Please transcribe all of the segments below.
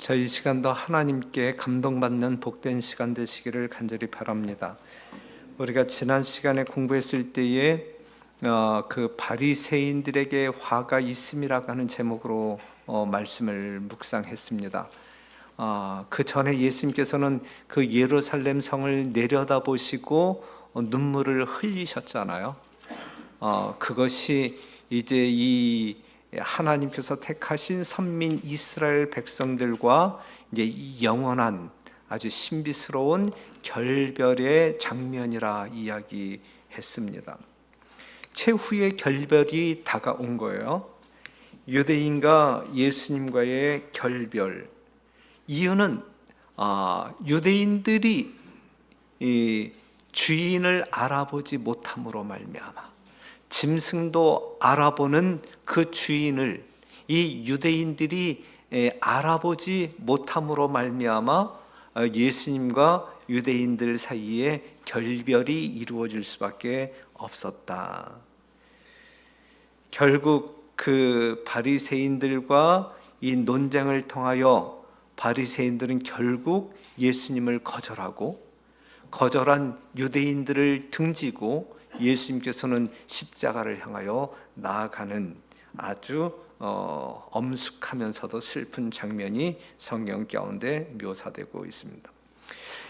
저희 시간도 하나님께 감동받는 복된 시간 되시기를 간절히 바랍니다. 우리가 지난 시간에 공부했을 때에 그 바리새인들에게 화가 있음이라고 하는 제목으로 말씀을 묵상했습니다. 그 전에 예수님께서는 그 예루살렘 성을 내려다보시고 눈물을 흘리셨잖아요. 그것이 이제 이 하나님께서 택하신 선민 이스라엘 백성들과 이제 영원한 아주 신비스러운 결별의 장면이라 이야기했습니다. 최후의 결별이 다가온 거예요. 유대인과 예수님과의 결별. 이유는 유대인들이 이 주인을 알아보지 못함으로 말미암아, 짐승도 알아보는 그 주인을 이 유대인들이 알아보지 못함으로 말미암아 예수님과 유대인들 사이에 결별이 이루어질 수밖에 없었다. 결국 그 바리새인들과 이 논쟁을 통하여 바리새인들은 결국 예수님을 거절한 유대인들을 등지고 예수님께서는 십자가를 향하여 나아가는 아주 엄숙하면서도 슬픈 장면이 성경 가운데 묘사되고 있습니다.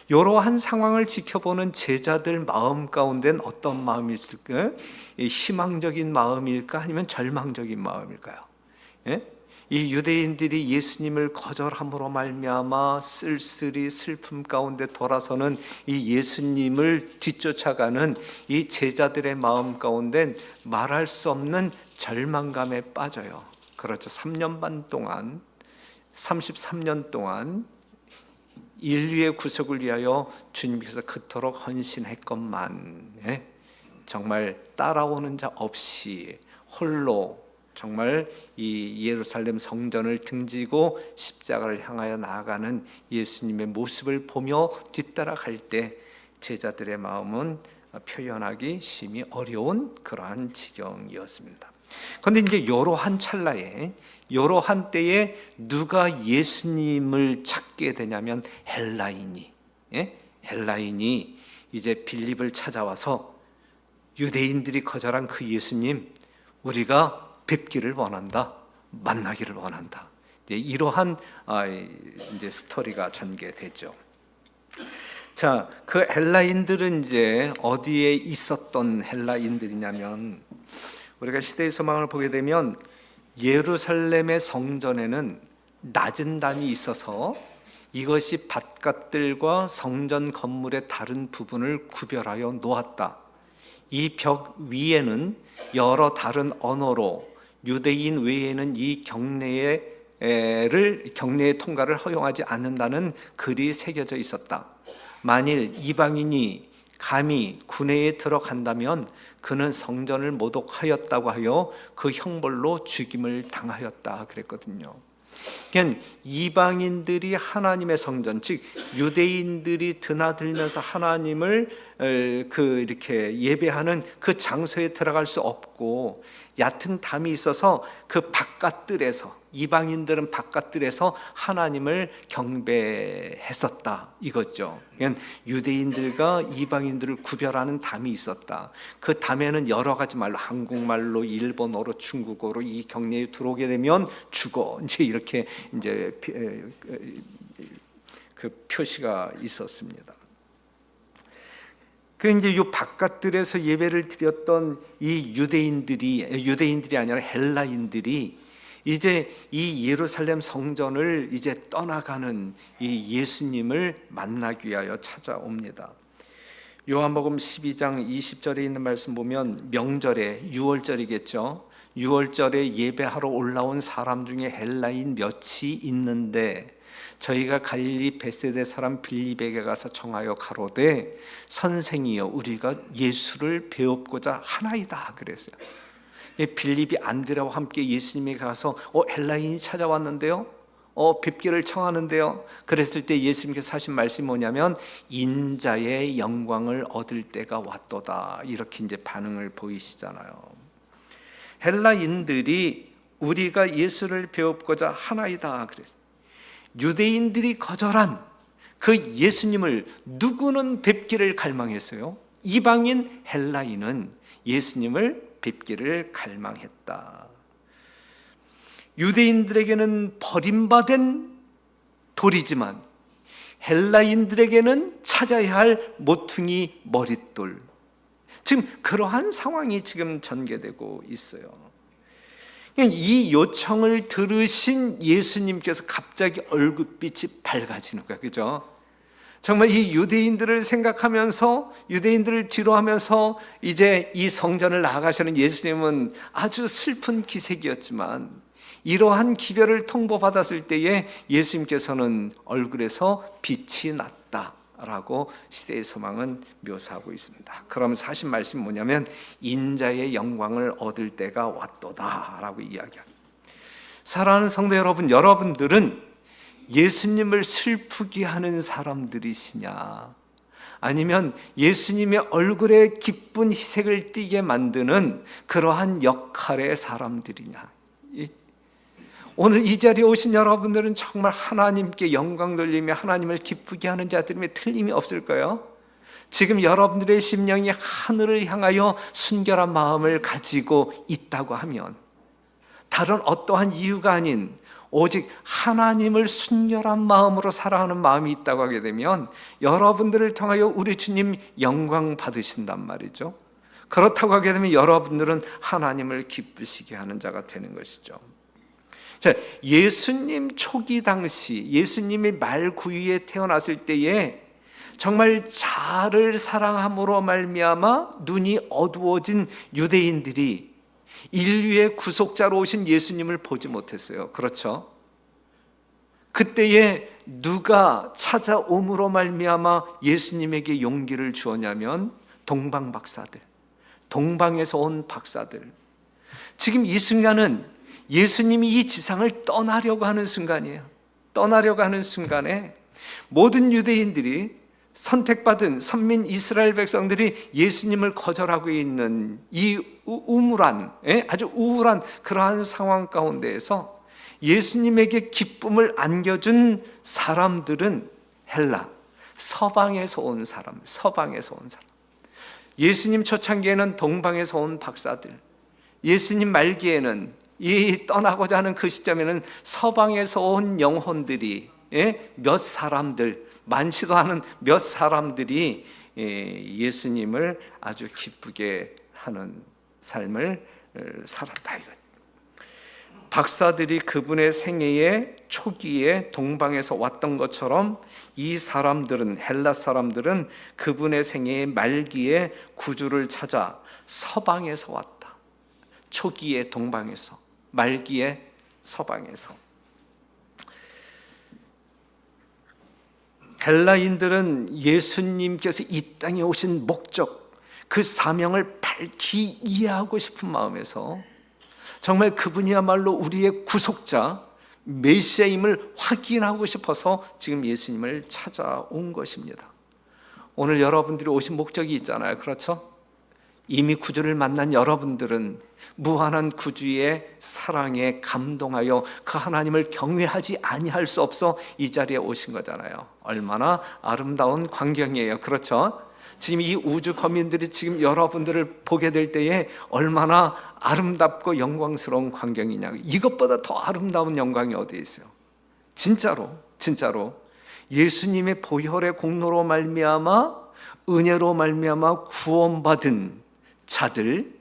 이러한 상황을 지켜보는 제자들 마음 가운데는 어떤 마음이 있을까요? 희망적인 마음일까 아니면 절망적인 마음일까요? 이 유대인들이 예수님을 거절함으로 말미암아 쓸쓸히 슬픔 가운데 돌아서는 이 예수님을 뒤쫓아가는 이 제자들의 마음 가운데 말할 수 없는 절망감에 빠져요. 그렇죠. 3년 반 동안, 33년 동안 인류의 구속을 위하여 주님께서 그토록 헌신했건만 정말 따라오는 자 없이 홀로 정말 이 예루살렘 성전을 등지고 십자가를 향하여 나아가는 예수님의 모습을 보며 뒤따라갈 때 제자들의 마음은 표현하기 심히 어려운 그러한 지경이었습니다. 그런데 이제 이러한 찰나에, 이러한 때에 누가 예수님을 찾게 되냐면 헬라인이 이제 빌립을 찾아와서 유대인들이 거절한 그 예수님, 우리가 뵙기를 원한다, 만나기를 원한다. 이러한 이제 스토리가 전개되죠. 자, 그 헬라인들은 이제 어디에 있었던 헬라인들이냐면, 우리가 시대의 소망을 보게 되면 예루살렘의 성전에는 낮은 단이 있어서 이것이 밭갓들과 성전 건물의 다른 부분을 구별하여 놓았다. 이 벽 위에는 여러 다른 언어로 유대인 외에는 이 경내의 통과를 허용하지 않는다는 글이 새겨져 있었다. 만일 이방인이 감히 구내에 들어간다면 그는 성전을 모독하였다고 하여 그 형벌로 죽임을 당하였다 그랬거든요. 그러니까 이방인들이 하나님의 성전, 즉 유대인들이 드나들면서 하나님을 이렇게 예배하는 그 장소에 들어갈 수 없고, 얕은 담이 있어서 그 바깥들에서, 이방인들은 바깥들에서 하나님을 경배했었다 이거죠. 그러니까 유대인들과 이방인들을 구별하는 담이 있었다. 그 담에는 여러 가지 말로, 한국말로, 일본어로, 중국어로 이 경내에 들어오게 되면 죽어, 이제 이렇게 이제 그 표시가 있었습니다. 그 이제 이 바깥들에서 예배를 드렸던 이 유대인들이 아니라 헬라인들이 이제 이 예루살렘 성전을 이제 떠나가는 이 예수님을 만나기 위하여 찾아옵니다. 요한복음 12장 20절에 있는 말씀 보면, 명절에, 유월절이겠죠. 유월절에 예배하러 올라온 사람 중에 헬라인 몇이 있는데 저희가 갈릴리 벳세다 사람 빌립에게 가서 청하여 가로되, 선생이여 우리가 예수를 배웁고자 하나이다 그랬어요. 빌립이 안드레와 함께 예수님에게 가서 헬라인이 찾아왔는데요, 뵙기를 청하는데요. 그랬을 때 예수님께서 하신 말씀이 뭐냐면, 인자의 영광을 얻을 때가 왔도다, 이렇게 이제 반응을 보이시잖아요. 헬라인들이 우리가 예수를 배웁고자 하나이다 그랬어요. 유대인들이 거절한 그 예수님을 누구는 뵙기를 갈망했어요? 이방인 헬라인은 예수님을 뵙기를 갈망했다. 유대인들에게는 버림받은 돌이지만 헬라인들에게는 찾아야 할 모퉁이 머릿돌. 지금 그러한 상황이 지금 전개되고 있어요. 이 요청을 들으신 예수님께서 갑자기 얼굴빛이 밝아지는 거예요. 그죠? 정말 이 유대인들을 생각하면서, 유대인들을 뒤로하면서 이제 이 성전을 나아가시는 예수님은 아주 슬픈 기색이었지만 이러한 기별을 통보받았을 때에 예수님께서는 얼굴에서 빛이 났다라고 시대의 소망은 묘사하고 있습니다. 그럼 사실 말씀이 뭐냐면 인자의 영광을 얻을 때가 왔도다라고 이야기합니다. 사랑하는 성도 여러분, 여러분들은 예수님을 슬프게 하는 사람들이시냐, 아니면 예수님의 얼굴에 기쁜 희색을 띠게 만드는 그러한 역할의 사람들이냐. 오늘 이 자리에 오신 여러분들은 정말 하나님께 영광 돌리며 하나님을 기쁘게 하는 자들임에 틀림이 없을 거예요. 지금 여러분들의 심령이 하늘을 향하여 순결한 마음을 가지고 있다고 하면, 다른 어떠한 이유가 아닌 오직 하나님을 순결한 마음으로 사랑하는 마음이 있다고 하게 되면 여러분들을 통하여 우리 주님 영광 받으신단 말이죠. 그렇다고 하게 되면 여러분들은 하나님을 기쁘시게 하는 자가 되는 것이죠. 자, 예수님 초기 당시, 예수님이 말구유에 태어났을 때에 정말 자를 사랑함으로 말미암아 눈이 어두워진 유대인들이 인류의 구속자로 오신 예수님을 보지 못했어요. 그렇죠? 그때에 누가 찾아옴으로 말미암아 예수님에게 용기를 주었냐면 동방 박사들, 동방에서 온 박사들. 지금 이 순간은 예수님이 이 지상을 떠나려고 하는 순간이에요. 떠나려고 하는 순간에 모든 유대인들이, 선택받은 선민 이스라엘 백성들이 예수님을 거절하고 있는 이 우물한, 아주 우울한 그러한 상황 가운데에서 예수님에게 기쁨을 안겨준 사람들은 헬라, 서방에서 온 사람, 서방에서 온 사람. 예수님 초창기에는 동방에서 온 박사들, 예수님 말기에는 이 떠나고자 하는 그 시점에는 서방에서 온 영혼들이, 몇 사람들, 많지도 않은 몇 사람들이 예수님을 아주 기쁘게 하는 삶을 살았다 이거. 박사들이 그분의 생애의 초기에 동방에서 왔던 것처럼 이 사람들은, 헬라 사람들은 그분의 생애의 말기에 구주를 찾아 서방에서 왔다. 초기에 동방에서, 말기에 서방에서. 헬라인들은 예수님께서 이 땅에 오신 목적, 그 사명을 밝히 이해하고 싶은 마음에서 정말 그분이야말로 우리의 구속자, 메시아임을 확인하고 싶어서 지금 예수님을 찾아온 것입니다. 오늘 여러분들이 오신 목적이 있잖아요. 그렇죠? 이미 구주를 만난 여러분들은 무한한 구주의 사랑에 감동하여 그 하나님을 경외하지 아니할 수 없어 이 자리에 오신 거잖아요. 얼마나 아름다운 광경이에요. 그렇죠? 지금 이 우주 거민들이 지금 여러분들을 보게 될 때에 얼마나 아름답고 영광스러운 광경이냐. 이것보다 더 아름다운 영광이 어디에 있어요? 진짜로 예수님의 보혈의 공로로 말미암아, 은혜로 말미암아 구원받은 자들,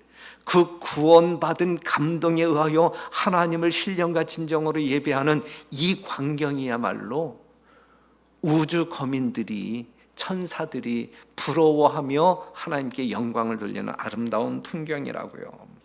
그 구원받은 감동에 의하여 하나님을 신령과 진정으로 예배하는 이 광경이야말로 우주 거민들이, 천사들이 부러워하며 하나님께 영광을 돌리는 아름다운 풍경이라고요.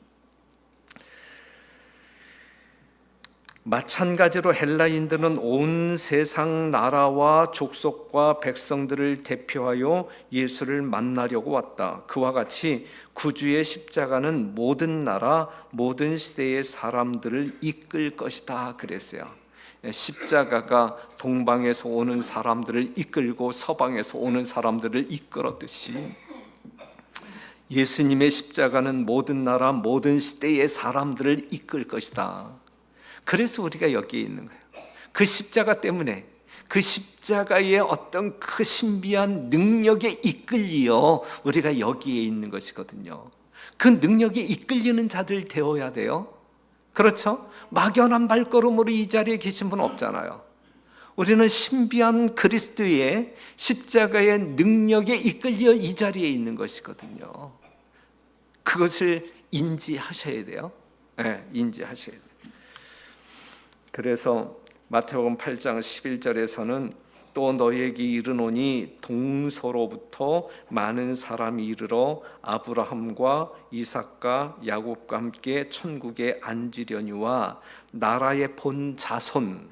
마찬가지로 헬라인들은 온 세상 나라와 족속과 백성들을 대표하여 예수를 만나려고 왔다. 그와 같이 구주의 십자가는 모든 나라, 모든 시대의 사람들을 이끌 것이다 그랬어요. 십자가가 동방에서 오는 사람들을 이끌고 서방에서 오는 사람들을 이끌었듯이 예수님의 십자가는 모든 나라, 모든 시대의 사람들을 이끌 것이다. 그래서 우리가 여기에 있는 거예요. 그 십자가 때문에, 그 십자가의 어떤 그 신비한 능력에 이끌려 우리가 여기에 있는 것이거든요. 그 능력에 이끌리는 자들 되어야 돼요. 그렇죠? 막연한 발걸음으로 이 자리에 계신 분 없잖아요. 우리는 신비한 그리스도의 십자가의 능력에 이끌려 이 자리에 있는 것이거든요. 그것을 인지하셔야 돼요. 네, 인지하셔야 돼요. 그래서 마태복음 8장 11절에서는 또 너희에게 이르노니 동서로부터 많은 사람이 이르러 아브라함과 이삭과 야곱과 함께 천국에 앉으려니와 나라의 본 자손들은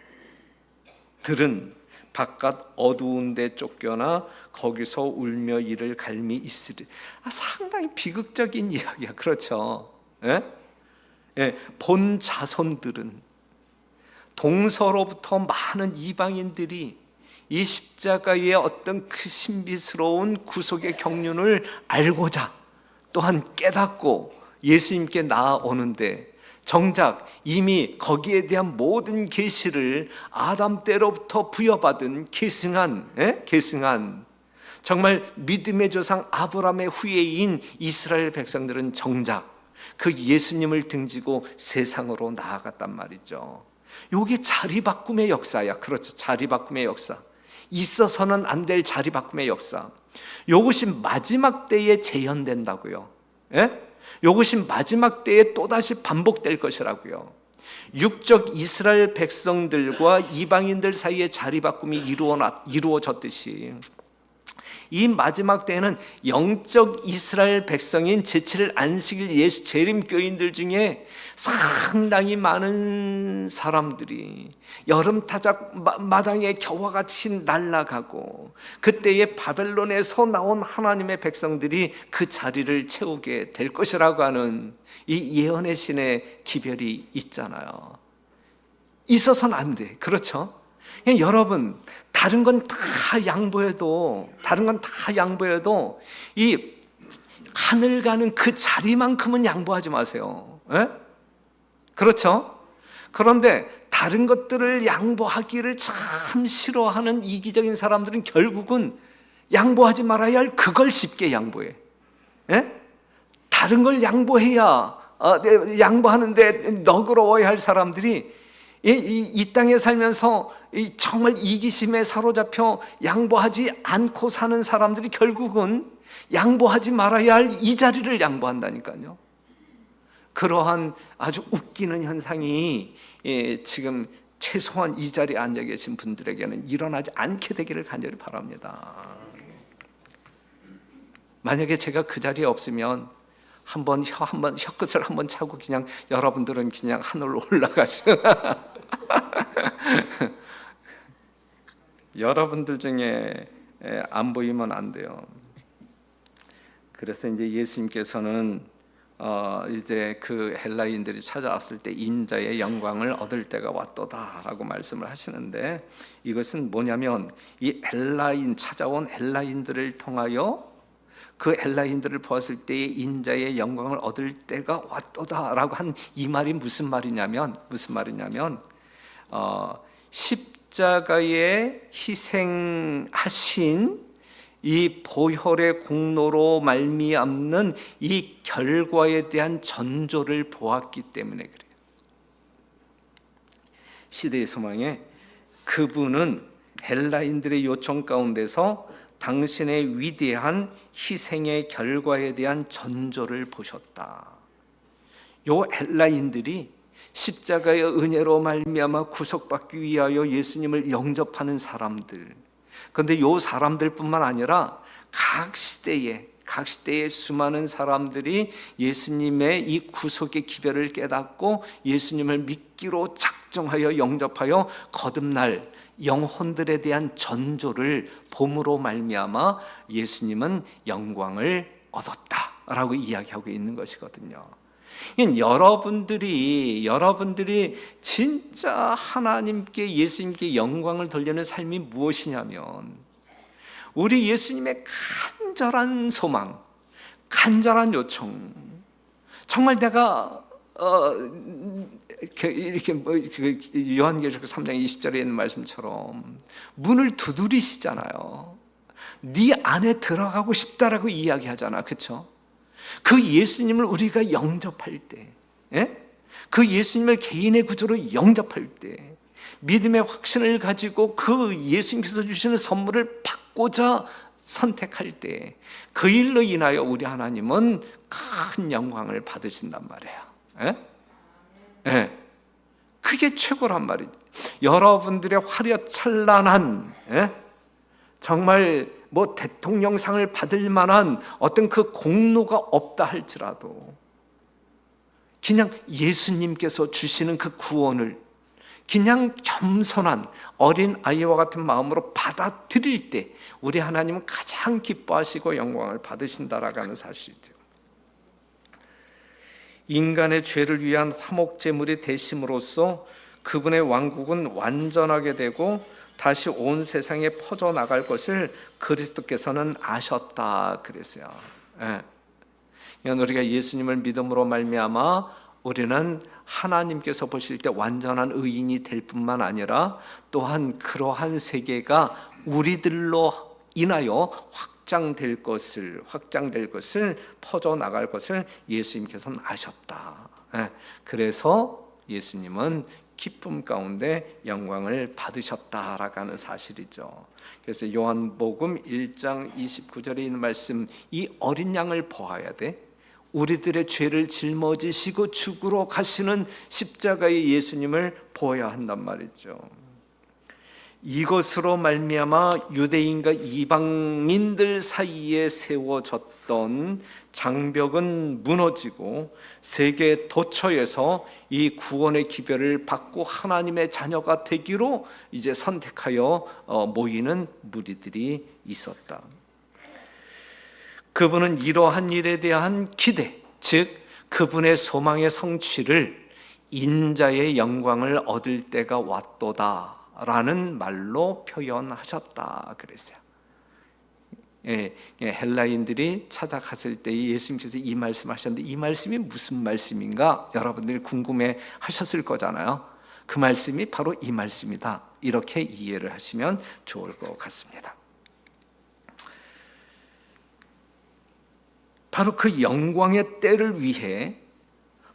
바깥 어두운 데 쫓겨나 거기서 울며 이를 갈미 있으리. 상당히 비극적인 이야기야. 그렇죠? 예? 예, 본 자손들은, 동서로부터 많은 이방인들이 이 십자가의 어떤 그 신비스러운 구속의 경륜을 알고자 또한 깨닫고 예수님께 나아오는데, 정작 이미 거기에 대한 모든 계시를 아담 때로부터 부여받은 계승한 정말 믿음의 조상 아브라함의 후예인 이스라엘 백성들은 정작 그 예수님을 등지고 세상으로 나아갔단 말이죠. 이게 자리바꿈의 역사야. 그렇죠. 자리바꿈의 역사. 있어서는 안 될 자리바꿈의 역사. 이것이 마지막 때에 재현된다고요. 예? 이것이 마지막 때에 또다시 반복될 것이라고요. 육적 이스라엘 백성들과 이방인들 사이의 자리바꿈이 이루어졌듯이 이 마지막 때에는 영적 이스라엘 백성인 제7일 안식일 예수 재림교인들 중에 상당히 많은 사람들이 여름 타작 마당에 겨와 같이 날아가고, 그때의 바벨론에서 나온 하나님의 백성들이 그 자리를 채우게 될 것이라고 하는 이 예언의 신의 기별이 있잖아요. 있어서는 안 돼. 그렇죠? 그냥 여러분, 다른 건 다 양보해도 이 하늘 가는 그 자리만큼은 양보하지 마세요. 예? 그렇죠? 그런데 다른 것들을 양보하기를 참 싫어하는 이기적인 사람들은 결국은 양보하지 말아야 할 그걸 쉽게 양보해. 예? 다른 걸 양보해야 양보하는데 너그러워야 할 사람들이 이 땅에 살면서 정말 이기심에 사로잡혀 양보하지 않고 사는 사람들이 결국은 양보하지 말아야 할 이 자리를 양보한다니까요. 그러한 아주 웃기는 현상이 지금 최소한 이 자리에 앉아 계신 분들에게는 일어나지 않게 되기를 간절히 바랍니다. 만약에 제가 그 자리에 없으면 혀끝을 한번 차고 그냥 여러분들은 그냥 하늘로 올라가시고 여러분들 중에 안 보이면 안 돼요. 그래서 이제 예수님께서는 이제 그 헬라인들이 찾아왔을 때 인자의 영광을 얻을 때가 왔도다라고 말씀을 하시는데, 이것은 뭐냐면 이 찾아온 헬라인들을 통하여 그 헬라인들을 보았을 때의 인자의 영광을 얻을 때가 왔도다라고 한 이 말이 무슨 말이냐면 십자가에 희생하신 이 보혈의 공로로 말미암는 이 결과에 대한 전조를 보았기 때문에 그래요. 시대의 소망에 그분은 헬라인들의 요청 가운데서 당신의 위대한 희생의 결과에 대한 전조를 보셨다. 요 헬라인들이 십자가의 은혜로 말미암아 구속받기 위하여 예수님을 영접하는 사람들. 그런데 요 사람들뿐만 아니라 각 시대의 수많은 사람들이 예수님의 이 구속의 기별을 깨닫고 예수님을 믿기로 작정하여 영접하여 거듭날 영혼들에 대한 전조를 봄으로 말미암아 예수님은 영광을 얻었다라고 이야기하고 있는 것이거든요. 여러분들이 진짜 하나님께 예수님께 영광을 돌리는 삶이 무엇이냐면, 우리 예수님의 간절한 소망, 간절한 요청, 정말 내가 이렇게 요한계시록 3장 20절에 있는 말씀처럼 문을 두드리시잖아요. 네 안에 들어가고 싶다라고 이야기하잖아, 그렇죠? 그 예수님을 우리가 영접할 때, 그 예수님을 개인의 구주로 영접할 때, 믿음의 확신을 가지고 그 예수님께서 주시는 선물을 받고자 선택할 때, 그 일로 인하여 우리 하나님은 큰 영광을 받으신단 말이에요. 그게 최고란 말이죠. 여러분들의 화려찬란한, 정말 뭐 대통령상을 받을 만한 어떤 그 공로가 없다 할지라도 그냥 예수님께서 주시는 그 구원을 그냥 겸손한 어린 아이와 같은 마음으로 받아들일 때 우리 하나님은 가장 기뻐하시고 영광을 받으신다라는 사실이죠. 인간의 죄를 위한 화목제물이 되심으로써 그분의 왕국은 완전하게 되고 다시 온 세상에 퍼져나갈 것을 그리스도께서는 아셨다 그랬어요. 우리가 예수님을 믿음으로 말미암아 우리는 하나님께서 보실 때 완전한 의인이 될 뿐만 아니라 또한 그러한 세계가 우리들로 인하여 확장될 것을 퍼져나갈 것을 예수님께서는 아셨다. 그래서 예수님은 기쁨 가운데 영광을 받으셨다라고 하는 사실이죠. 그래서 요한복음 1장 29절에 있는 말씀, 이 어린 양을 보아야 돼. 우리들의 죄를 짊어지시고 죽으러 가시는 십자가의 예수님을 보아야 한단 말이죠. 이것으로 말미암아 유대인과 이방인들 사이에 세워졌던 장벽은 무너지고 세계 도처에서 이 구원의 기별을 받고 하나님의 자녀가 되기로 이제 선택하여 모이는 무리들이 있었다. 그분은 이러한 일에 대한 기대, 즉 그분의 소망의 성취를 인자의 영광을 얻을 때가 왔도다 라는 말로 표현하셨다 그랬어요. 헬라인들이 찾아갔을 때 예수님께서 이 말씀하셨는데 이 말씀이 무슨 말씀인가 여러분들이 궁금해 하셨을 거잖아요. 그 말씀이 바로 이 말씀이다. 이렇게 이해를 하시면 좋을 것 같습니다. 바로 그 영광의 때를 위해,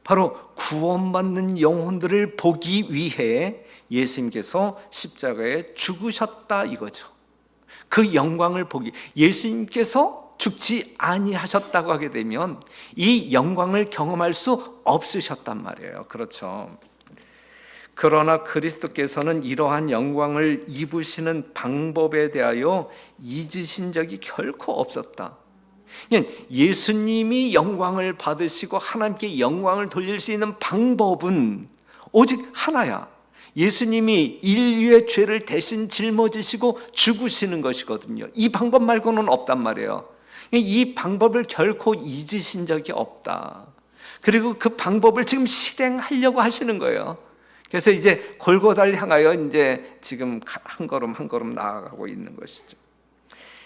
바로 구원받는 영혼들을 보기 위해 예수님께서 십자가에 죽으셨다 이거죠. 그 영광을 보기, 예수님께서 죽지 아니하셨다고 하게 되면 이 영광을 경험할 수 없으셨단 말이에요. 그렇죠. 그러나 그리스도께서는 이러한 영광을 입으시는 방법에 대하여 잊으신 적이 결코 없었다. 예수님이 영광을 받으시고 하나님께 영광을 돌릴 수 있는 방법은 오직 하나야. 예수님이 인류의 죄를 대신 짊어지시고 죽으시는 것이거든요. 이 방법 말고는 없단 말이에요. 이 방법을 결코 잊으신 적이 없다. 그리고 그 방법을 지금 실행하려고 하시는 거예요. 그래서 이제 골고다를 향하여 이제 지금 한 걸음 한 걸음 나아가고 있는 것이죠.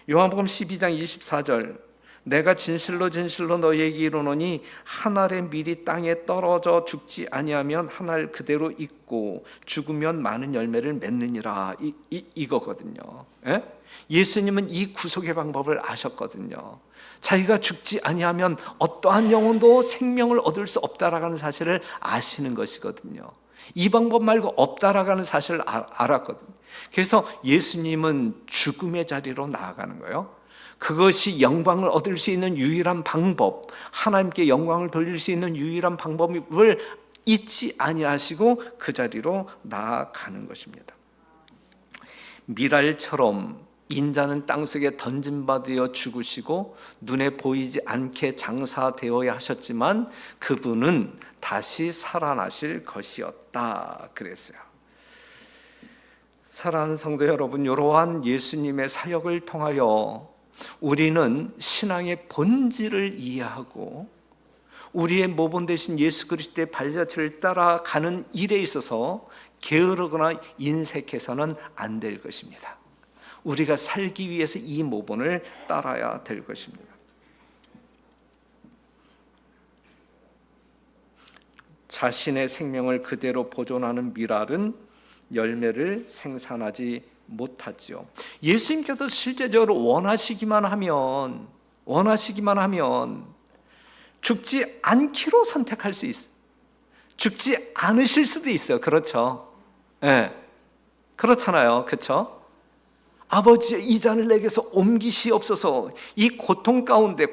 요한복음 12장 24절, 내가 진실로 진실로 너희에게 이르노니 한 알의 밀이 땅에 떨어져 죽지 아니하면 한 알 그대로 있고 죽으면 많은 열매를 맺느니라. 이거거든요. 예수님은 이 구속의 방법을 아셨거든요. 자기가 죽지 아니하면 어떠한 영혼도 생명을 얻을 수 없다라는 사실을 아시는 것이거든요. 이 방법 말고 없다라는 사실을 알았거든요. 그래서 예수님은 죽음의 자리로 나아가는 거예요. 그것이 영광을 얻을 수 있는 유일한 방법, 하나님께 영광을 돌릴 수 있는 유일한 방법을 잊지 아니하시고 그 자리로 나아가는 것입니다. 미랄처럼 인자는 땅속에 던짐받아 죽으시고 눈에 보이지 않게 장사되어야 하셨지만 그분은 다시 살아나실 것이었다 그랬어요. 사랑하는 성도 여러분, 이러한 예수님의 사역을 통하여 우리는 신앙의 본질을 이해하고 우리의 모본 되신 예수 그리스도의 발자취를 따라가는 일에 있어서 게으르거나 인색해서는 안 될 것입니다. 우리가 살기 위해서 이 모본을 따라야 될 것입니다. 자신의 생명을 그대로 보존하는 밀알은 열매를 생산하지 못하지요. 예수님께서 실제적으로 원하시기만 하면 죽지 않기로 선택할 수 있어요. 죽지 않으실 수도 있어요. 그렇죠? 예. 그렇잖아요. 그렇죠? 아버지의 이 잔을 내게서 옮기시옵소서. 이 고통 가운데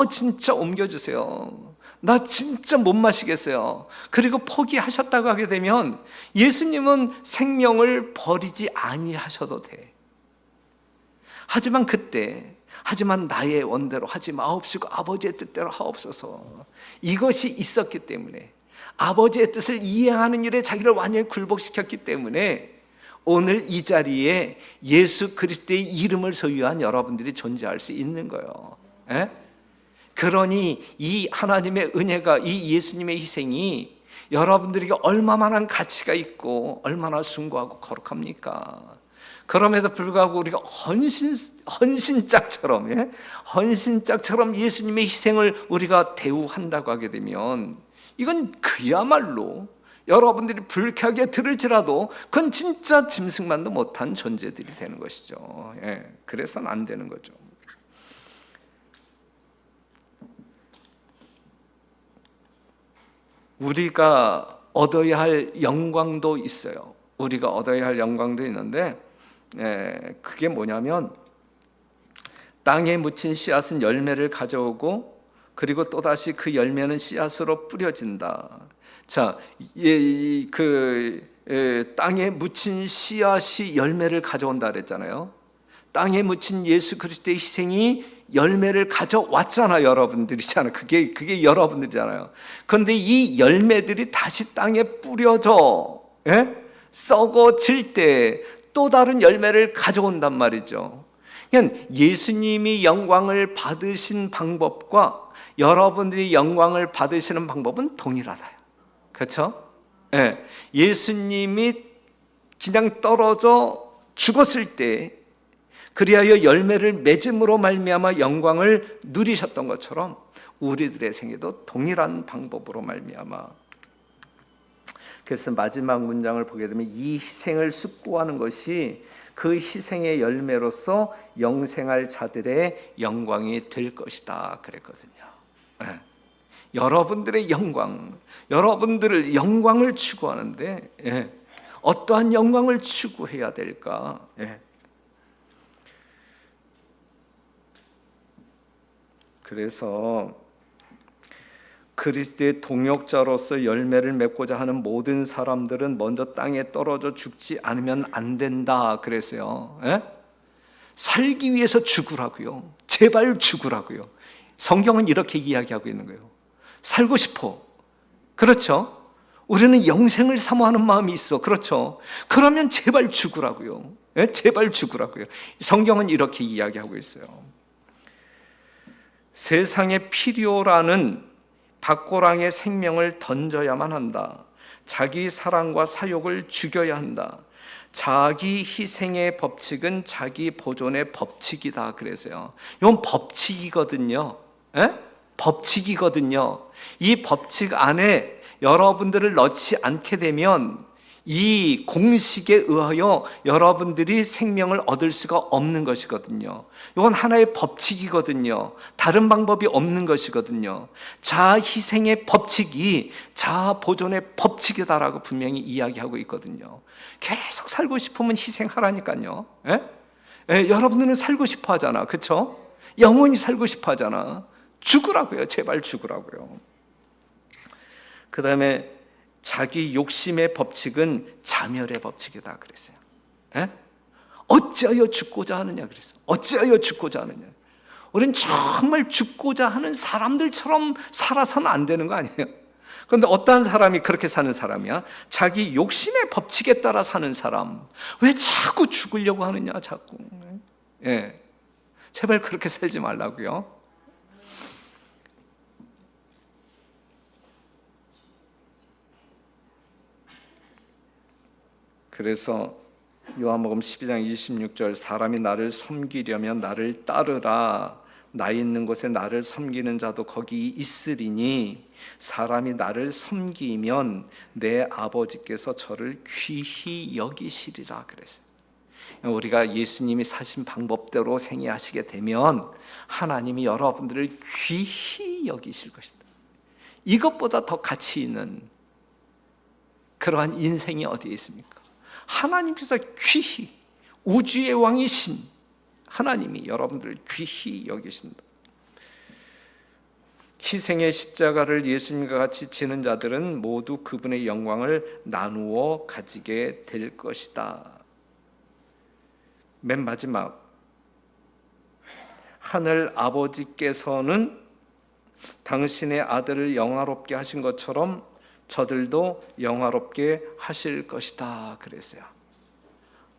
진짜 옮겨주세요. 나 진짜 못 마시겠어요. 그리고 포기하셨다고 하게 되면 예수님은 생명을 버리지 아니하셔도 돼. 하지만 나의 원대로 하지 마옵시고 아버지의 뜻대로 하옵소서. 이것이 있었기 때문에, 아버지의 뜻을 이해하는 일에 자기를 완전히 굴복시켰기 때문에 오늘 이 자리에 예수 그리스도의 이름을 소유한 여러분들이 존재할 수 있는 거예요. 에? 그러니 이 하나님의 은혜가, 이 예수님의 희생이 여러분들에게 얼마만한 가치가 있고 얼마나 숭고하고 거룩합니까? 그럼에도 불구하고 우리가 헌신짝처럼 예수님의 희생을 우리가 대우한다고 하게 되면 이건 그야말로 여러분들이 불쾌하게 들을지라도 그건 진짜 짐승만도 못한 존재들이 되는 것이죠. 예, 그래서는 안 되는 거죠. 우리가 얻어야 할 영광도 있어요. 우리가 얻어야 할 영광도 있는데, 그게 뭐냐면 땅에 묻힌 씨앗은 열매를 가져오고 그리고 또다시 그 열매는 씨앗으로 뿌려진다. 자, 땅에 묻힌 씨앗이 열매를 가져온다 그랬잖아요. 땅에 묻힌 예수 그리스도의 희생이 열매를 가져왔잖아요. 여러분들이잖아요. 그게 여러분들이잖아요. 그런데 이 열매들이 다시 땅에 뿌려져, 썩어질 때 또 다른 열매를 가져온단 말이죠. 그러니까 예수님이 영광을 받으신 방법과 여러분들이 영광을 받으시는 방법은 동일하다. 그렇죠? 예수님이 그냥 떨어져 죽었을 때 그리하여 열매를 맺음으로 말미암아 영광을 누리셨던 것처럼 우리들의 생애도 동일한 방법으로 말미암아. 그래서 마지막 문장을 보게 되면 이 희생을 숙고하는 것이 그 희생의 열매로서 영생할 자들의 영광이 될 것이다 그랬거든요. 여러분들의 영광, 여러분들을 영광을 추구하는데 어떠한 영광을 추구해야 될까? 그래서 그리스도의 동역자로서 열매를 맺고자 하는 모든 사람들은 먼저 땅에 떨어져 죽지 않으면 안 된다 그랬어요. 살기 위해서 죽으라고요. 제발 죽으라고요. 성경은 이렇게 이야기하고 있는 거예요. 살고 싶어. 그렇죠? 우리는 영생을 사모하는 마음이 있어. 그렇죠? 그러면 제발 죽으라고요. 제발 죽으라고요. 성경은 이렇게 이야기하고 있어요. 세상에 필요라는 박고랑의 생명을 던져야만 한다. 자기 사랑과 사욕을 죽여야 한다. 자기 희생의 법칙은 자기 보존의 법칙이다 그래서요. 이건 법칙이거든요. 법칙이거든요. 이 법칙 안에 여러분들을 넣지 않게 되면 이 공식에 의하여 여러분들이 생명을 얻을 수가 없는 것이거든요. 이건 하나의 법칙이거든요. 다른 방법이 없는 것이거든요. 자아 희생의 법칙이 자아 보존의 법칙이다라고 분명히 이야기하고 있거든요. 계속 살고 싶으면 희생하라니까요. 여러분들은 살고 싶어 하잖아. 그렇죠? 영원히 살고 싶어 하잖아. 죽으라고요. 제발 죽으라고요. 그 다음에 자기 욕심의 법칙은 자멸의 법칙이다 그랬어요. 어찌하여 죽고자 하느냐 그랬어요. 어찌하여 죽고자 하느냐. 우리는 정말 죽고자 하는 사람들처럼 살아서는 안 되는 거 아니에요? 그런데 어떠한 사람이 그렇게 사는 사람이야? 자기 욕심의 법칙에 따라 사는 사람. 왜 자꾸 죽으려고 하느냐 자꾸. 제발 그렇게 살지 말라고요. 그래서 요한복음 12장 26절 사람이 나를 섬기려면 나를 따르라. 나 있는 곳에 나를 섬기는 자도 거기 있으리니 사람이 나를 섬기면 내 아버지께서 저를 귀히 여기시리라 그랬어요. 우리가 예수님이 사신 방법대로 생애하시게 되면 하나님이 여러분들을 귀히 여기실 것이다. 이것보다 더 가치 있는 그러한 인생이 어디에 있습니까? 하나님께서 귀히, 우주의 왕이신 하나님이 여러분들을 귀히 여기신다. 희생의 십자가를 예수님과 같이 지는 자들은 모두 그분의 영광을 나누어 가지게 될 것이다. 맨 마지막, 하늘 아버지께서는 당신의 아들을 영화롭게 하신 것처럼 저들도 영화롭게 하실 것이다 그랬어요.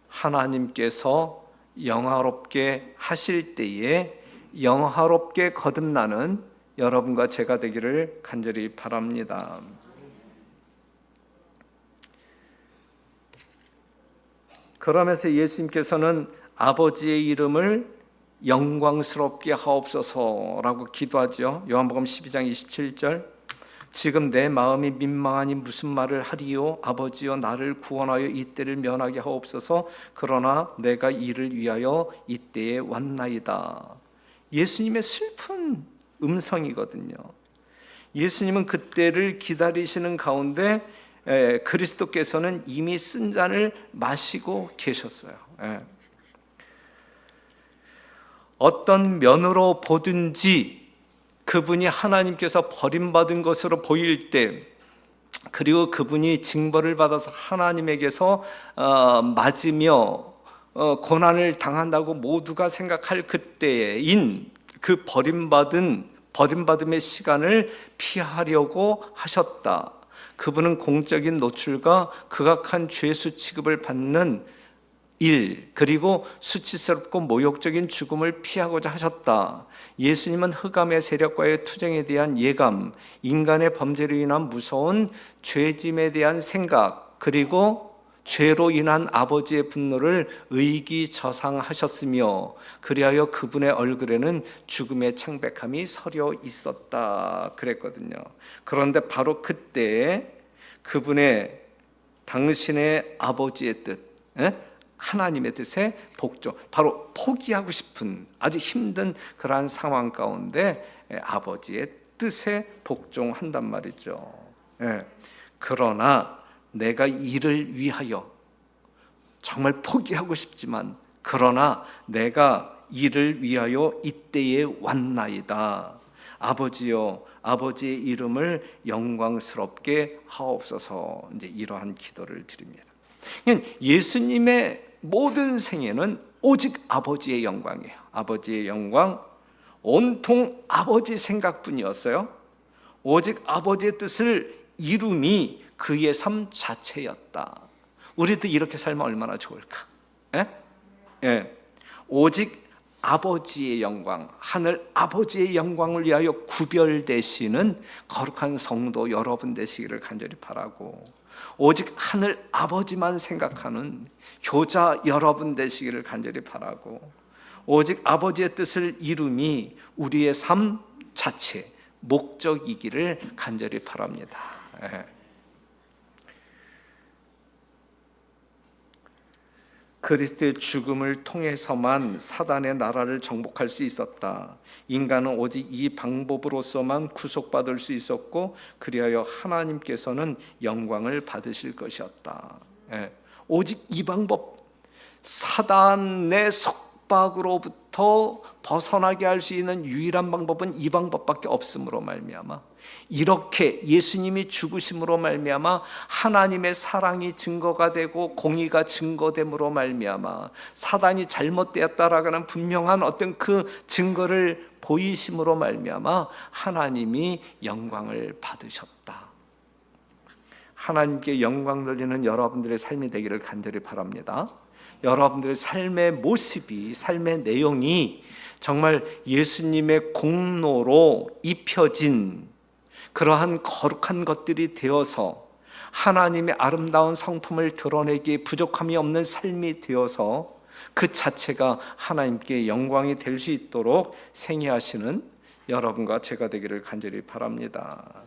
하나님께서 영화롭게 하실 때에 영화롭게 거듭나는 여러분과 제가 되기를 간절히 바랍니다. 그러면서 예수님께서는 아버지의 이름을 영광스럽게 하옵소서라고 기도하죠. 요한복음 12장 27절, 지금 내 마음이 민망하니 무슨 말을 하리요? 아버지여 나를 구원하여 이때를 면하게 하옵소서. 그러나 내가 이를 위하여 이때에 왔나이다. 예수님의 슬픈 음성이거든요. 예수님은 그때를 기다리시는 가운데 그리스도께서는 이미 쓴 잔을 마시고 계셨어요. 어떤 면으로 보든지 그분이 하나님께서 버림받은 것으로 보일 때, 그리고 그분이 징벌을 받아서 하나님에게서 맞으며 고난을 당한다고 모두가 생각할 그때인 그 버림받음의 시간을 피하려고 하셨다. 그분은 공적인 노출과 극악한 죄수 취급을 받는 일, 그리고 수치스럽고 모욕적인 죽음을 피하고자 하셨다. 예수님은 흑암의 세력과의 투쟁에 대한 예감, 인간의 범죄로 인한 무서운 죄짐에 대한 생각, 그리고 죄로 인한 아버지의 분노를 의기저상하셨으며, 그리하여 그분의 얼굴에는 죽음의 창백함이 서려 있었다 그랬거든요. 그런데 바로 그때 그분의, 당신의 아버지의 뜻, 하나님의 뜻에 복종, 바로 포기하고 싶은 아주 힘든 그러한 상황 가운데 아버지의 뜻에 복종한단 말이죠. 그러나 내가 이를 위하여, 정말 포기하고 싶지만 그러나 내가 이를 위하여 이때에 왔나이다. 아버지여, 아버지의 이름을 영광스럽게 하옵소서. 이제 이러한 기도를 드립니다. 예수님의 모든 생애는 오직 아버지의 영광이에요. 아버지의 영광, 온통 아버지 생각뿐이었어요. 오직 아버지의 뜻을 이룸이 그의 삶 자체였다. 우리도 이렇게 살면 얼마나 좋을까? 오직 아버지의 영광, 하늘 아버지의 영광을 위하여 구별되시는 거룩한 성도 여러분 되시기를 간절히 바라고, 오직 하늘 아버지만 생각하는 효자 여러분 되시기를 간절히 바라고, 오직 아버지의 뜻을 이룸이 우리의 삶 자체, 목적이기를 간절히 바랍니다. 그리스도의 죽음을 통해서만 사단의 나라를 정복할 수 있었다. 인간은 오직 이 방법으로서만 구속받을 수 있었고, 그리하여 하나님께서는 영광을 받으실 것이었다. 오직 이 방법, 사단의 속박으로부터 벗어나게 할 수 있는 유일한 방법은 이 방법밖에 없음으로 말미암아, 이렇게 예수님이 죽으심으로 말미암아 하나님의 사랑이 증거가 되고 공의가 증거됨으로 말미암아 사단이 잘못되었다라는 분명한 어떤 그 증거를 보이심으로 말미암아 하나님이 영광을 받으셨다. 하나님께 영광 돌리는 여러분들의 삶이 되기를 간절히 바랍니다. 여러분들의 삶의 모습이, 삶의 내용이 정말 예수님의 공로로 입혀진 그러한 거룩한 것들이 되어서 하나님의 아름다운 성품을 드러내기에 부족함이 없는 삶이 되어서 그 자체가 하나님께 영광이 될 수 있도록 생애하시는 여러분과 제가 되기를 간절히 바랍니다.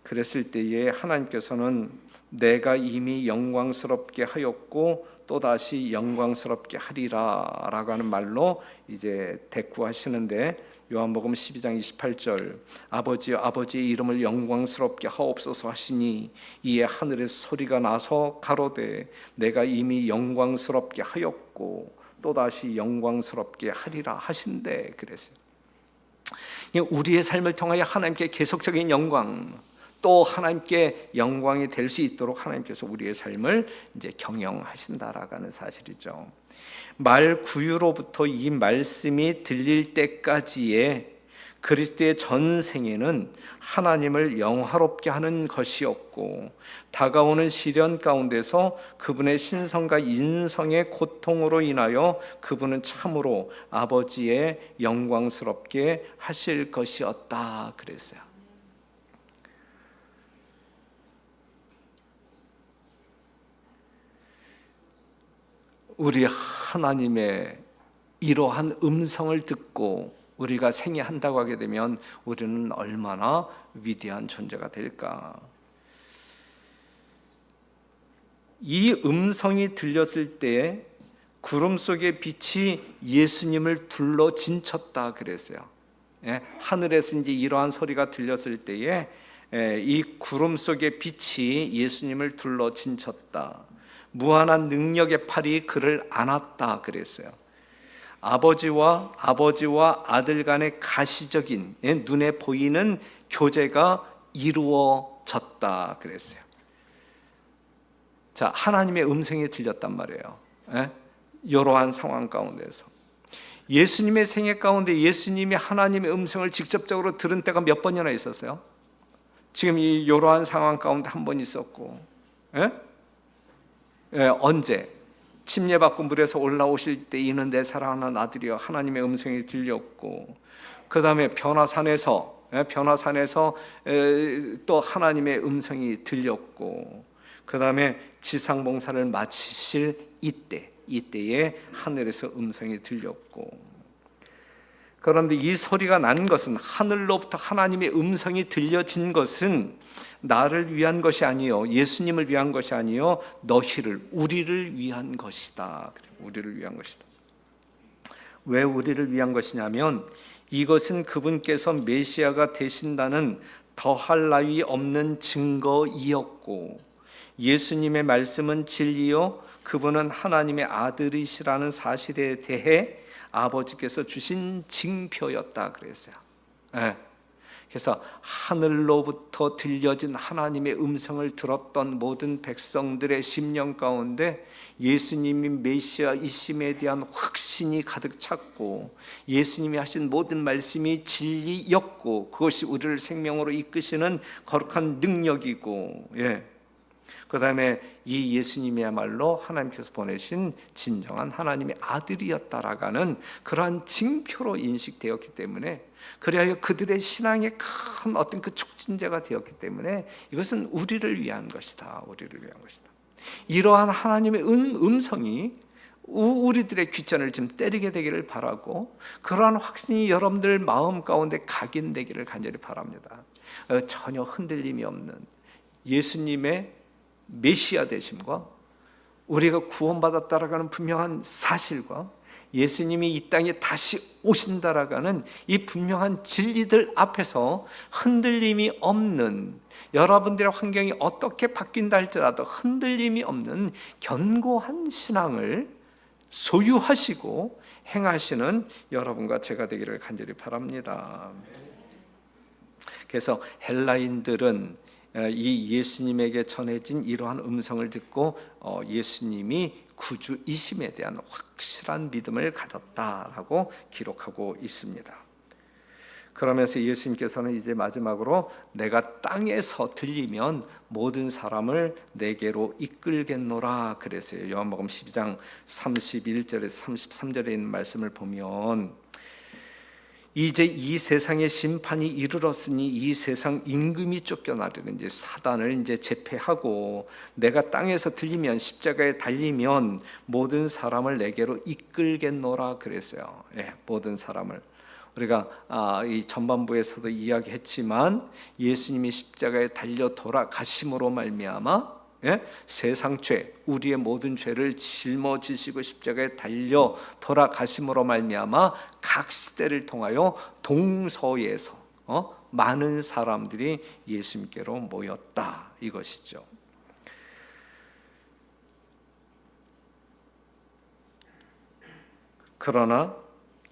그랬을 때에 하나님께서는 내가 이미 영광스럽게 하였고 또다시 영광스럽게 하리라 라고 하는 말로 이제 대꾸하시는데, 요한복음 12장 28절 아버지여 아버지의 이름을 영광스럽게 하옵소서 하시니 이에 하늘에서 소리가 나서 가로되 내가 이미 영광스럽게 하였고 또다시 영광스럽게 하리라 하신대 그랬어요. 우리의 삶을 통하여 하나님께 계속적인 영광, 또 하나님께 영광이 될 수 있도록 하나님께서 우리의 삶을 이제 경영하신다라고 하는 사실이죠. 말 구유로부터 이 말씀이 들릴 때까지의 그리스도의 전생에는 하나님을 영화롭게 하는 것이었고, 다가오는 시련 가운데서 그분의 신성과 인성의 고통으로 인하여 그분은 참으로 아버지의 영광스럽게 하실 것이었다 그랬어요. 우리 하나님의 이러한 음성을 듣고 우리가 생애한다고 하게 되면 우리는 얼마나 위대한 존재가 될까? 이 음성이 들렸을 때 구름 속의 빛이 예수님을 둘러 진쳤다 그랬어요. 하늘에서 이제 이러한 소리가 들렸을 때에 이 구름 속의 빛이 예수님을 둘러 진쳤다. 무한한 능력의 팔이 그를 안았다 그랬어요. 아버지와 아들 간의 가시적인 눈에 보이는 교제가 이루어졌다 그랬어요. 자, 하나님의 음성이 들렸단 말이에요. 이러한 상황 가운데서 예수님의 생애 가운데 예수님이 하나님의 음성을 직접적으로 들은 때가 몇 번이나 있었어요? 지금 이 이러한 상황 가운데 한 번 있었고, 언제? 침례받고 물에서 올라오실 때 이는 내 사랑하는 아들이여 하나님의 음성이 들렸고, 그 다음에 변화산에서 또 하나님의 음성이 들렸고, 그 다음에 지상봉사를 마치실 이때에 하늘에서 음성이 들렸고, 그런데 이 소리가 난 것은, 하늘로부터 하나님의 음성이 들려진 것은 나를 위한 것이 아니요, 예수님을 위한 것이 아니요, 우리를 위한 것이다. 우리를 위한 것이다. 왜 우리를 위한 것이냐면, 이것은 그분께서 메시아가 되신다는 더할 나위 없는 증거이었고, 예수님의 말씀은 진리요 그분은 하나님의 아들이시라는 사실에 대해 아버지께서 주신 징표였다 그랬어요. 그래서 하늘로부터 들려진 하나님의 음성을 들었던 모든 백성들의 심령 가운데 예수님이 메시아이심에 대한 확신이 가득 찼고, 예수님이 하신 모든 말씀이 진리였고, 그것이 우리를 생명으로 이끄시는 거룩한 능력이고, 그 다음에 이 예수님이야말로 하나님께서 보내신 진정한 하나님의 아들이었다라고 하는 그러한 징표로 인식되었기 때문에, 그리하여 그들의 신앙의 큰 어떤 그 촉진제가 되었기 때문에 이것은 우리를 위한 것이다. 우리를 위한 것이다. 이러한 하나님의 음성이 우리들의 귀천을 좀 때리게 되기를 바라고, 그러한 확신이 여러분들 마음 가운데 각인되기를 간절히 바랍니다. 전혀 흔들림이 없는 예수님의 메시아 되심과 우리가 구원받았다라고 하는 분명한 사실과 예수님이 이 땅에 다시 오신다라고 하는 이 분명한 진리들 앞에서 흔들림이 없는, 여러분들의 환경이 어떻게 바뀐다 할지라도 흔들림이 없는 견고한 신앙을 소유하시고 행하시는 여러분과 제가 되기를 간절히 바랍니다. 그래서 헬라인들은 이 예수님에게 전해진 이러한 음성을 듣고 예수님이 구주이심에 대한 확실한 믿음을 가졌다라고 기록하고 있습니다. 그러면서 예수님께서는 이제 마지막으로 내가 땅에서 들리면 모든 사람을 내게로 이끌겠노라 그랬어요. 요한복음 12장 31절에서 33절에 있는 말씀을 보면, 이제 이 세상의 심판이 이르렀으니 이 세상 임금이 쫓겨나려는 이제 사단을 이제 제패하고 내가 땅에서 들리면 십자가에 달리면 모든 사람을 내게로 이끌겠노라 그랬어요. 예, 모든 사람을. 우리가 이 전반부에서도 이야기했지만 예수님이 십자가에 달려 돌아가심으로 말미암아 세상 죄, 우리의 모든 죄를 짊어지시고 십자가에 달려 돌아가심으로 말미암아 각 시대를 통하여 동서에서 많은 사람들이 예수님께로 모였다 이것이죠. 그러나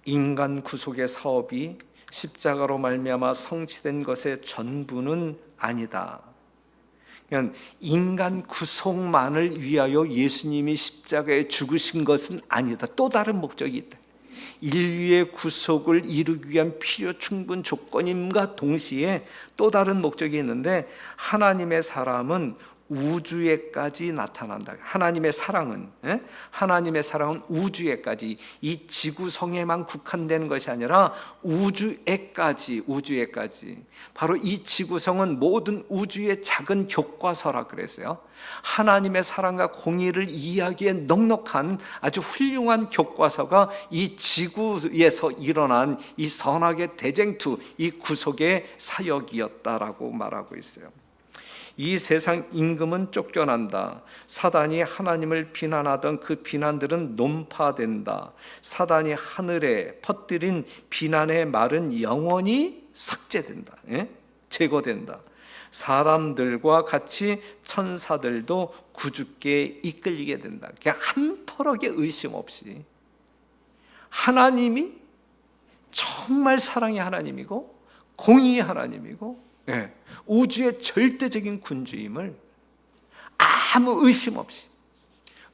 인간 구속의 사업이 십자가로 말미암아 성취된 것의 전부는 아니다. 그러니까 인간 구속만을 위하여 예수님이 십자가에 죽으신 것은 아니다. 또 다른 목적이 있다. 인류의 구속을 이루기 위한 필요 충분 조건임과 동시에 또 다른 목적이 있는데 하나님의 사람은 우주에까지 나타난다. 하나님의 사랑은 우주에까지, 이 지구성에만 국한되는 것이 아니라 우주에까지. 바로 이 지구성은 모든 우주의 작은 교과서라 그랬어요. 하나님의 사랑과 공의를 이야기에 넉넉한 아주 훌륭한 교과서가 이 지구에서 일어난 이 선악의 대쟁투, 이 구속의 사역이었다라고 말하고 있어요. 이 세상 임금은 쫓겨난다. 사단이 하나님을 비난하던 그 비난들은 논파된다. 사단이 하늘에 퍼뜨린 비난의 말은 영원히 삭제된다. 제거된다. 사람들과 같이 천사들도 구주께 이끌리게 된다. 그냥 한 털럭의 의심 없이 하나님이 정말 사랑의 하나님이고 공의의 하나님이고 우주의 절대적인 군주임을 아무 의심 없이,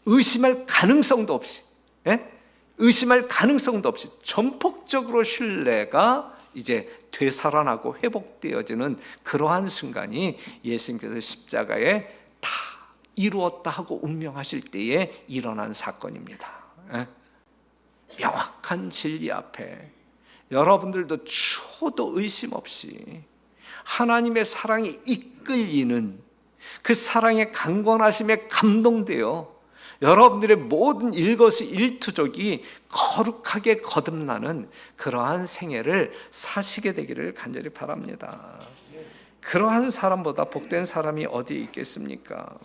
의심할 가능성도 없이 전폭적으로 신뢰가 이제 되살아나고 회복되어지는 그러한 순간이 예수님께서 십자가에 다 이루었다 하고 운명하실 때에 일어난 사건입니다. 명확한 진리 앞에 여러분들도 초도 의심 없이 하나님의 사랑이 이끌리는 그 사랑의 강권하심에 감동되어 여러분들의 모든 일거수일투족이 거룩하게 거듭나는 그러한 생애를 사시게 되기를 간절히 바랍니다. 그러한 사람보다 복된 사람이 어디에 있겠습니까?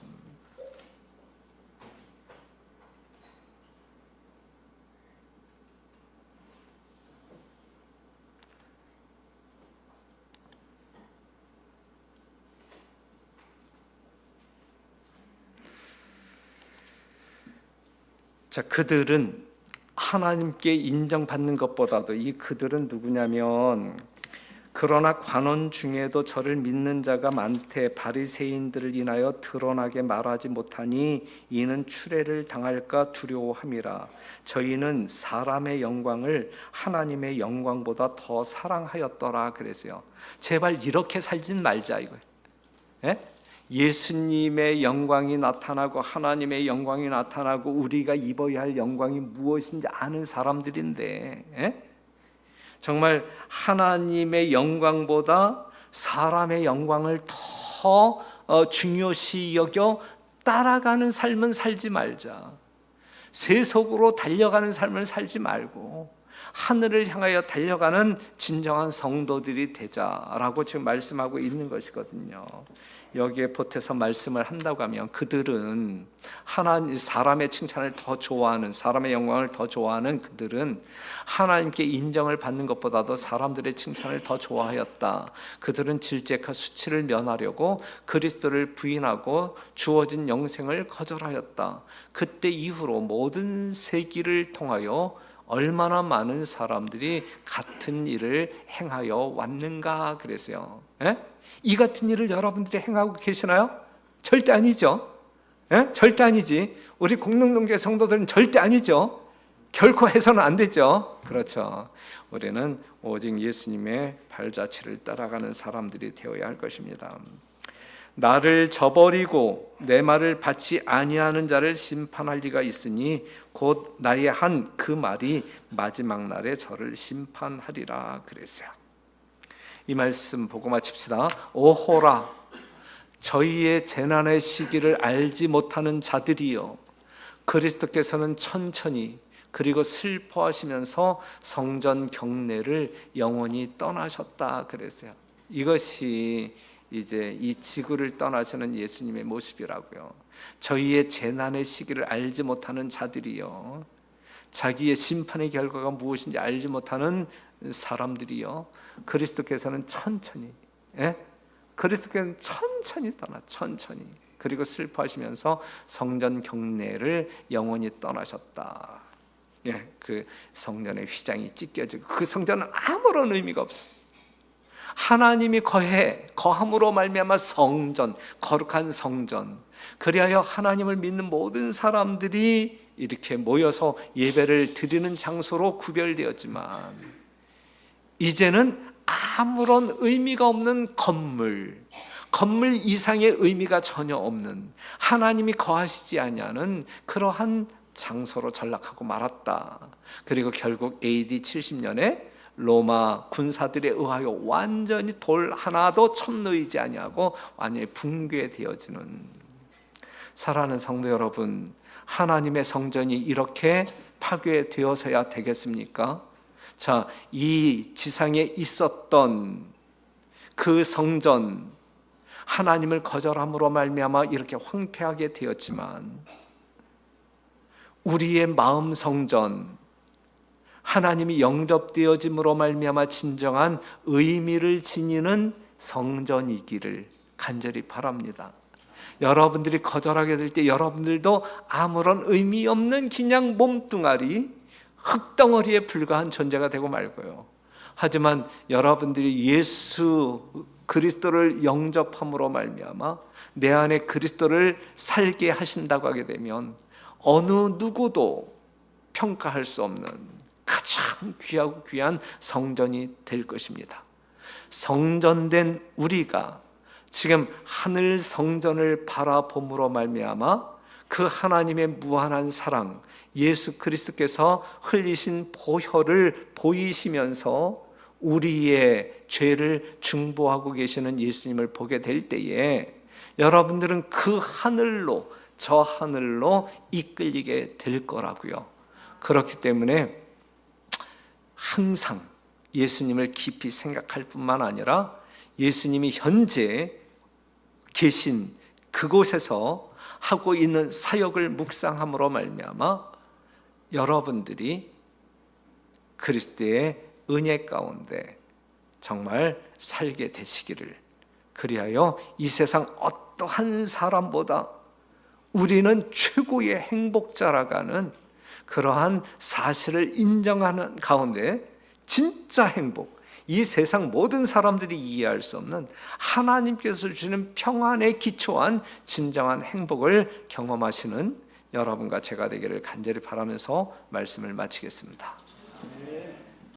자, 그들은 하나님께 인정받는 것보다도 그들은 누구냐면 그러나 관원 중에도 저를 믿는 자가 많되 바리새인들을 인하여 드러나게 말하지 못하니 이는 추례를 당할까 두려워함이라. 저희는 사람의 영광을 하나님의 영광보다 더 사랑하였더라 그랬어요. 제발 이렇게 살진 말자 이거예요. 예수님의 영광이 나타나고 하나님의 영광이 나타나고 우리가 입어야 할 영광이 무엇인지 아는 사람들인데 정말 하나님의 영광보다 사람의 영광을 더 중요시 여겨 따라가는 삶은 살지 말자. 세속으로 달려가는 삶을 살지 말고 하늘을 향하여 달려가는 진정한 성도들이 되자라고 지금 말씀하고 있는 것이거든요. 여기에 보태서 말씀을 한다고 하면 그들은 하나님, 사람의 칭찬을 더 좋아하는, 사람의 영광을 더 좋아하는 그들은 하나님께 인정을 받는 것보다도 사람들의 칭찬을 더 좋아하였다. 그들은 질책과 수치를 면하려고 그리스도를 부인하고 주어진 영생을 거절하였다. 그때 이후로 모든 세기를 통하여 얼마나 많은 사람들이 같은 일을 행하여 왔는가 그랬어요. 이 같은 일을 여러분들이 행하고 계시나요? 절대 아니죠. 절대 아니지. 우리 공동동교회 성도들은 절대 아니죠. 결코 해서는 안 되죠. 그렇죠. 우리는 오직 예수님의 발자취를 따라가는 사람들이 되어야 할 것입니다. 나를 저버리고 내 말을 받지 아니하는 자를 심판할 리가 있으니 곧 나의 한 그 말이 마지막 날에 저를 심판하리라 그랬어요. 이 말씀 보고 마칩시다. 오호라 저희의 재난의 시기를 알지 못하는 자들이여, 그리스도께서는 천천히 그리고 슬퍼하시면서 성전 경내를 영원히 떠나셨다 그랬어요. 이것이 이제 이 지구를 떠나시는 예수님의 모습이라고요. 저희의 재난의 시기를 알지 못하는 자들이요, 자기의 심판의 결과가 무엇인지 알지 못하는 사람들이요, 그리스도께서는 천천히, 그리스도께서는 천천히 떠나, 천천히 그리고 슬퍼하시면서 성전 경내를 영원히 떠나셨다. 그 성전의 휘장이 찢겨지고 그 성전은 아무런 의미가 없어요. 하나님이 거함으로 말미암아 성전, 거룩한 성전, 그리하여 하나님을 믿는 모든 사람들이 이렇게 모여서 예배를 드리는 장소로 구별되었지만, 이제는 아무런 의미가 없는 건물 이상의 의미가 전혀 없는, 하나님이 거하시지 아니하는 그러한 장소로 전락하고 말았다. 그리고 결국 AD 70년에 로마 군사들에 의하여 완전히 돌 하나도 첨놓이지 아니하고 완전히 붕괴되어지는, 사랑하는 성도 여러분, 하나님의 성전이 이렇게 파괴되어서야 되겠습니까? 자, 이 지상에 있었던 그 성전, 하나님을 거절함으로 말미암아 이렇게 황폐하게 되었지만, 우리의 마음 성전, 하나님이 영접되어짐으로 말미암아 진정한 의미를 지니는 성전이기를 간절히 바랍니다. 여러분들이 거절하게 될 때 여러분들도 아무런 의미 없는 그냥 몸뚱아리, 흙덩어리에 불과한 존재가 되고 말고요. 하지만 여러분들이 예수 그리스도를 영접함으로 말미암아 내 안에 그리스도를 살게 하신다고 하게 되면 어느 누구도 평가할 수 없는 가장 귀하고 귀한 성전이 될 것입니다. 성전된 우리가 지금 하늘 성전을 바라봄으로 말미암아 그 하나님의 무한한 사랑, 예수 그리스도께서 흘리신 보혈을 보이시면서 우리의 죄를 중보하고 계시는 예수님을 보게 될 때에 여러분들은 그 하늘로, 저 하늘로 이끌리게 될 거라고요. 그렇기 때문에 항상 예수님을 깊이 생각할 뿐만 아니라 예수님이 현재 계신 그곳에서 하고 있는 사역을 묵상함으로 말미암아 여러분들이 그리스도의 은혜 가운데 정말 살게 되시기를, 그리하여 이 세상 어떠한 사람보다 우리는 최고의 행복자라가는 그러한 사실을 인정하는 가운데 진짜 행복, 이 세상 모든 사람들이 이해할 수 없는 하나님께서 주시는 평안에 기초한 진정한 행복을 경험하시는 여러분과 제가 되기를 간절히 바라면서 말씀을 마치겠습니다.